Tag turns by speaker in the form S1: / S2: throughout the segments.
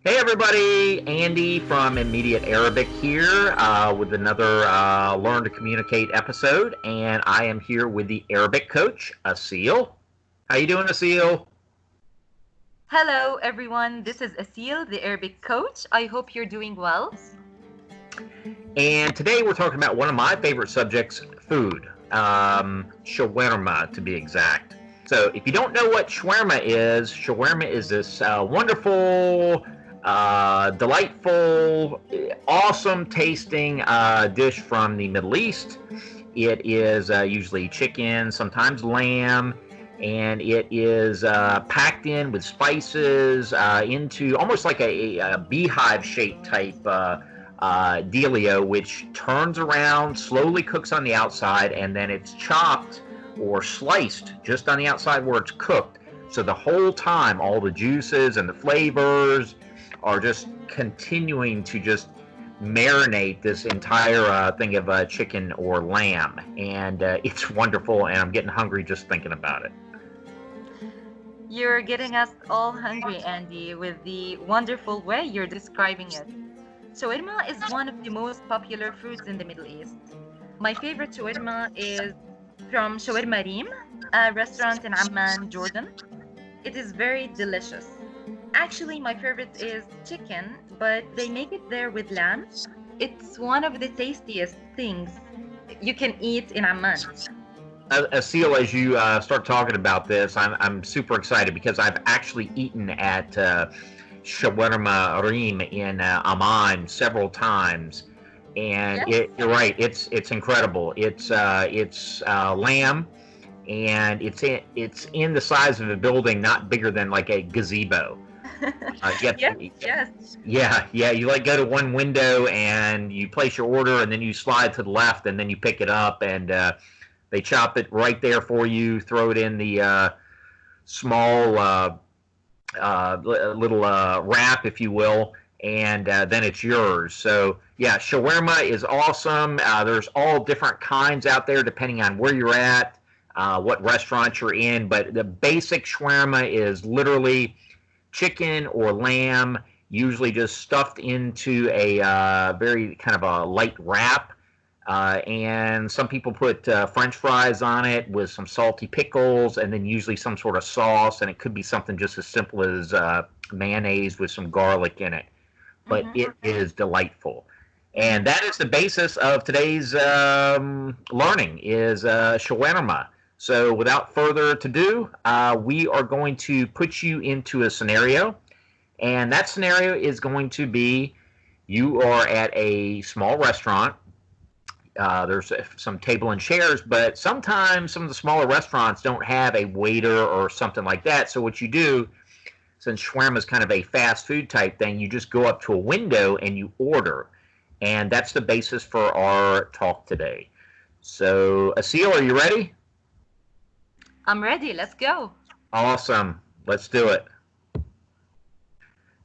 S1: Hey everybody, Andy from Immediate Arabic here with another Learn to Communicate episode, and I am here with the Arabic coach, Aseel. How you doing, Aseel?
S2: Hello, everyone. This is Aseel, the Arabic coach. I hope you're doing well.
S1: And today we're talking about one of my favorite subjects, food, shawarma to be exact. So if you don't know what shawarma is this wonderful, delightful, awesome tasting dish from the Middle East. It is usually chicken, sometimes lamb, and it is packed in with spices into almost like a beehive shaped type dealio, which turns around, slowly cooks on the outside, and then it's chopped or sliced just on the outside where it's cooked. So the whole time, all the juices and the flavors are just continuing to just marinate this entire thing of chicken or lamb. And it's wonderful, and I'm getting hungry just thinking about it.
S2: You're getting us all hungry, Andy, with the wonderful way you're describing it. Shawarma is one of the most popular foods in the Middle East. My favorite shawarma is from Shawarma Reem, a restaurant in Amman, Jordan. It is very delicious. Actually, my favorite is chicken, but they make it there with lamb. It's one of the tastiest things you can eat in Amman.
S1: Aseel, as you start talking about this, I'm super excited because I've actually eaten at Shawarma Reem in Amman several times, and
S2: Yes.
S1: you're right, it's incredible. It's lamb, and it's in the size of a building, not bigger than like a gazebo. Yep.
S2: Yes, yes.
S1: Yeah. You like go to one window and you place your order, and then you slide to the left, and then you pick it up, and they chop it right there for you. Throw it in the small little wrap, if you will, and then it's yours. So yeah, shawarma is awesome. There's all different kinds out there depending on where you're at, what restaurant you're in. But the basic shawarma is literally chicken or lamb, usually just stuffed into a very kind of a light wrap. And some people put French fries on it with some salty pickles, and then usually some sort of sauce. And it could be something just as simple as mayonnaise with some garlic in it. But
S2: Mhm.
S1: it is delightful. And that is the basis of today's learning is shawarma. So without further ado, we are going to put you into a scenario, and that scenario is going to be you are at a small restaurant. There's some table and chairs, but sometimes some of the smaller restaurants don't have a waiter or something like that. So what you do, since shawarma is kind of a fast food type thing, you just go up to a window and you order, and that's the basis for our talk today. So, Aseel, are you ready?
S2: I'm ready. Let's go.
S1: Awesome. Let's do it.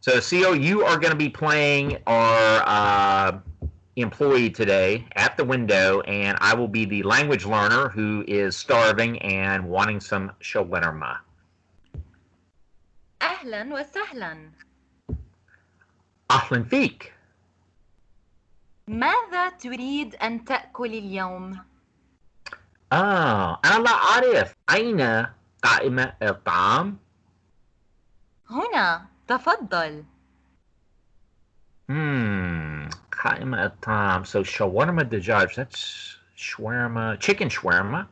S1: So, Aseel, you are going to be playing our employee today at the window, and I will be the language learner who is starving and wanting some shawarma.
S2: أهلا وسهلا.
S1: أهلا فيك.
S2: ماذا تريد أن تأكل اليوم؟
S1: أنا لا أعرف أين قائمة الطعام.
S2: هنا، تفضل.
S1: قائمة الطعام. So shawarma dajaj, that's shawarma, chicken shawarma.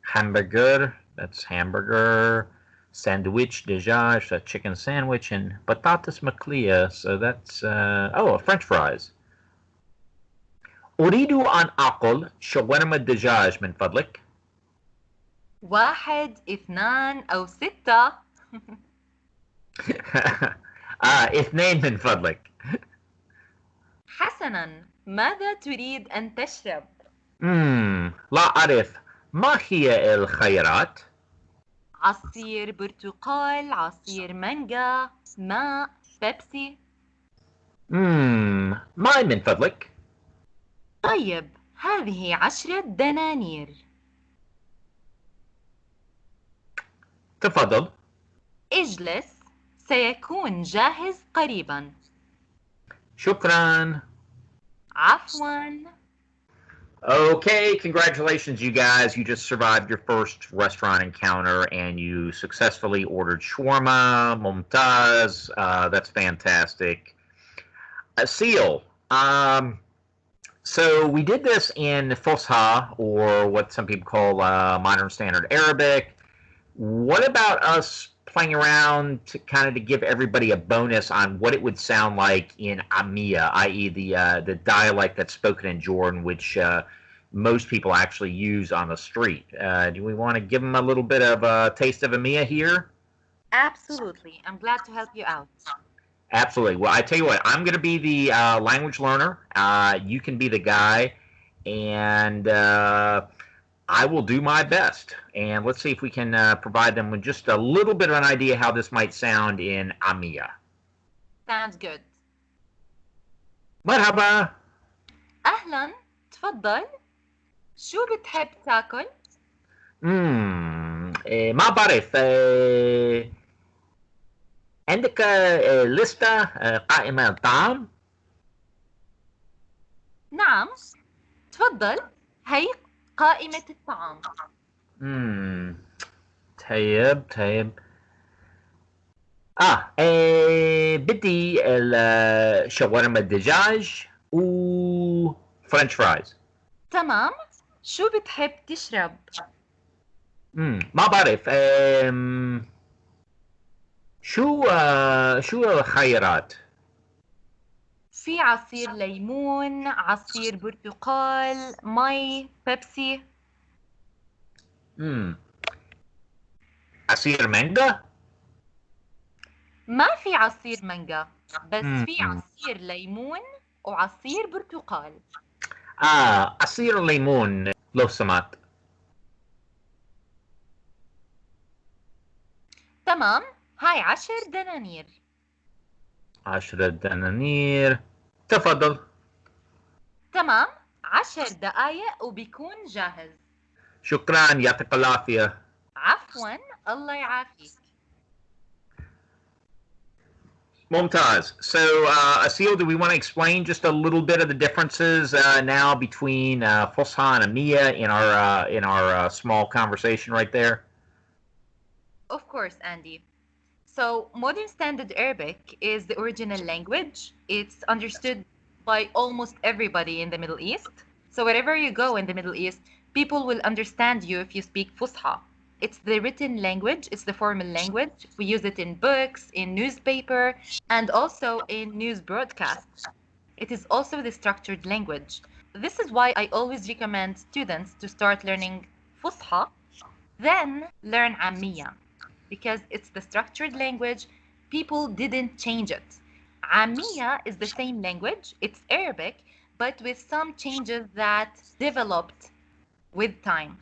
S1: Hamburger, that's hamburger. Sandwich dajaj, that's chicken sandwich. And batatas مقلية, so that's French fries. أريد أن آكل شاورما دجاج من فضلك.
S2: 1 2 أو 6.
S1: اثنين من فضلك.
S2: حسناً، ماذا تريد أن تشرب؟
S1: لا أعرف، ما هي الخيارات؟
S2: عصير برتقال، عصير مانجا، ماء، بيبسي.
S1: ماء من فضلك.
S2: طيب، هذه 10 دنانير.
S1: تفضل.
S2: اجلس، سيكون جاهز قريبا.
S1: شكرا.
S2: عفوا.
S1: Okay, congratulations, you guys. You just survived your first restaurant encounter and you successfully ordered shawarma. Mumtaz. That's fantastic. Aseel. So we did this in Fusha, or what some people call Modern Standard Arabic. What about us playing around to kind of to give everybody a bonus on what it would sound like in Amiya, i.e., the dialect that's spoken in Jordan, which most people actually use on the street. Do we want to give them a little bit of a taste of Amiya here?
S2: Absolutely. I'm glad to help you out.
S1: Absolutely. Well, I tell you what, I'm going to be the language learner. You can be the guy, and I will do my best. And let's see if we can provide them with just a little bit of an idea how this might sound in Amiya.
S2: Sounds good.
S1: مرحبا.
S2: أهلا. تفضل. شو بتحب تاكل؟
S1: ما بعرف. عندك لستة قائمة طعام؟
S2: نعم. تفضل. هي قائمة الطعام.
S1: طيب. بدي الشاورما الدجاج و فرنش فرايز.
S2: تمام. شو بتحب تشرب؟
S1: ما بعرف. شو الخيارات؟
S2: في عصير ليمون، عصير برتقال، مي، بيبسي.
S1: عصير مانجا؟
S2: ما في عصير مانجا، بس في عصير ليمون وعصير برتقال.
S1: عصير ليمون لو سمحت.
S2: تمام. هاي 10 دنانير.
S1: 10 دنانير. تفضل.
S2: تمام. 10 دقايق وبيكون جاهز.
S1: شكرا، يعطيك العافية.
S2: عفوا، الله يعافيك.
S1: Mumtaz. So, Aseel, do we want to explain just a little bit of the differences now between Fusha and Amiya in our small conversation right there?
S2: Of course, Andy. So, Modern Standard Arabic is the original language. It's understood by almost everybody in the Middle East. So, wherever you go in the Middle East, people will understand you if you speak Fusha. It's the written language, it's the formal language. We use it in books, in newspaper, and also in news broadcasts. It is also the structured language. This is why I always recommend students to start learning Fusha, then learn Ammiya, because it's the structured language. People didn't change it. Ammiya is the same language, it's Arabic, but with some changes that developed with time.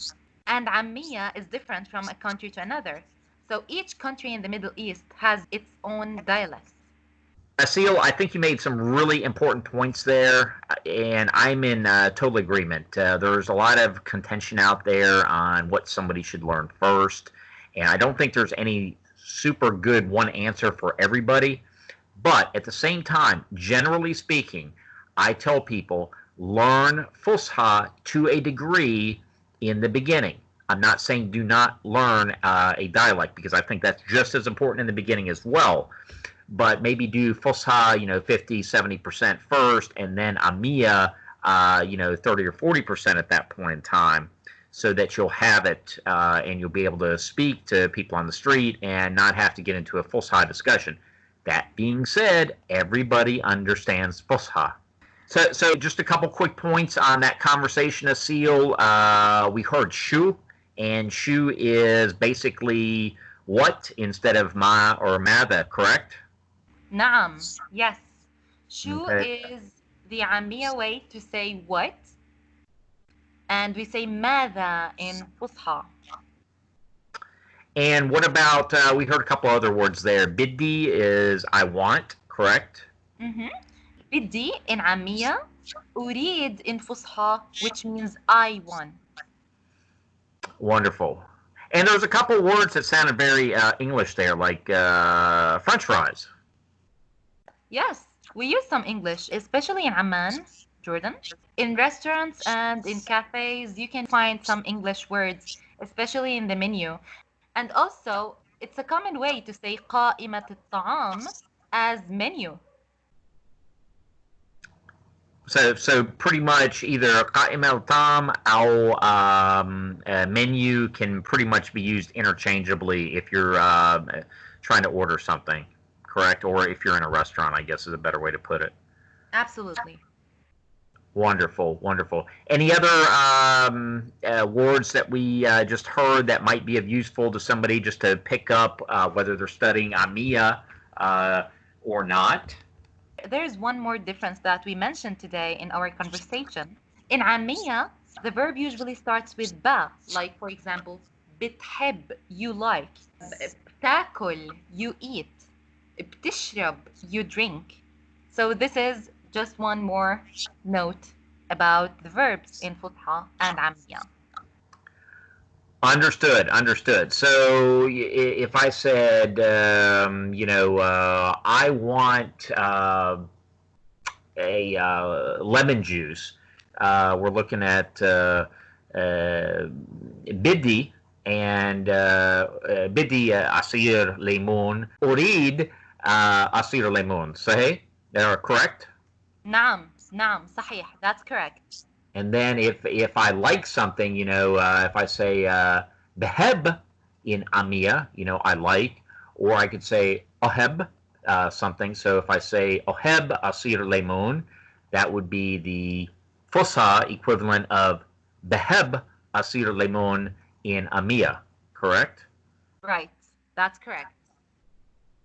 S2: And Ammiya is different from a country to another. So each country in the Middle East has its own dialect.
S1: Aseel, I think you made some really important points there, and I'm in total agreement. There's a lot of contention out there on what somebody should learn first, and I don't think there's any super good one answer for everybody. But at the same time, generally speaking, I tell people learn Fusha to a degree in the beginning. I'm not saying do not learn a dialect, because I think that's just as important in the beginning as well. But maybe do Fusha, 50, 70% first, and then Amiya, 30 or 40% at that point in time, so that you'll have it and you'll be able to speak to people on the street and not have to get into a Fusha discussion. That being said, everybody understands Fusha. So just a couple quick points on that conversation, Aseel. We heard shu, and shu is basically what instead of ma or mada, correct?
S2: Naam, yes. Shu
S1: Okay.
S2: is the Ammiya way to say what, and we say ماذا in Fusha.
S1: And what about, we heard a couple other words there. Biddi is I want, correct?
S2: بدي in Ammiya, أريد in Fusha, which means I want.
S1: Wonderful. And there's a couple words that sounded very English there, like French fries.
S2: Yes, we use some English, especially in Amman, Jordan. In restaurants and in cafes, you can find some English words, especially in the menu. And also, it's a common way to say قائمة الطعام as menu.
S1: So pretty much either قائمة الطعام أو menu can pretty much be used interchangeably if you're trying to order something, correct? Or if you're in a restaurant, I guess is a better way to put it.
S2: Absolutely.
S1: Wonderful, wonderful. Any other words that we just heard that might be of useful to somebody just to pick up whether they're studying AMIA or not?
S2: There's one more difference that we mentioned today in our conversation. In عامية, the verb usually starts with ba, like for example, بتحب, you like, بتاكل, you eat, بتشرب, you drink. So this is just one more note about the verbs in Fusha and عامية.
S1: Understood, understood. So if I said, I want a lemon juice, we're looking at بدي and بدي عصير ليمون أريد عصير ليمون صحيح? Correct?
S2: نعم صحيح, that's correct.
S1: And then if I like something, if I say بحب in AMIA, I like, or I could say أحب something. So if I say أحب عصير ليمون, that would be the Fusha equivalent of بحب عصير ليمون in AMIA, correct?
S2: Right, that's correct.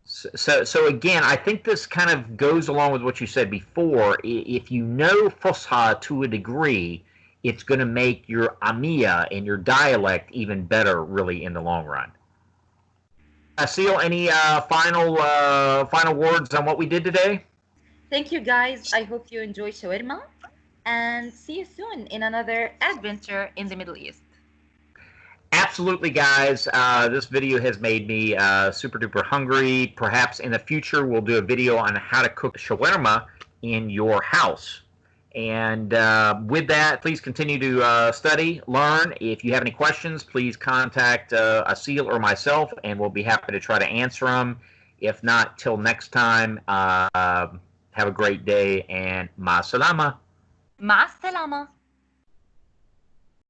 S1: So again, I think this kind of goes along with what you said before. If you know Fusha to a degree, it's going to make your AMIA and your dialect even better, really, in the long run. Aseel, any final words on what we did today?
S2: Thank you, guys. I hope you enjoy shawarma, and see you soon in another adventure in the Middle East.
S1: Absolutely, guys. This video has made me super duper hungry. Perhaps in the future we'll do a video on how to cook shawarma in your house. And with that, please continue to study, learn. If you have any questions, please contact Aseel or myself, and we'll be happy to try to answer them. If not, till next time, have a great day, and ma salama.
S2: مع السلامة.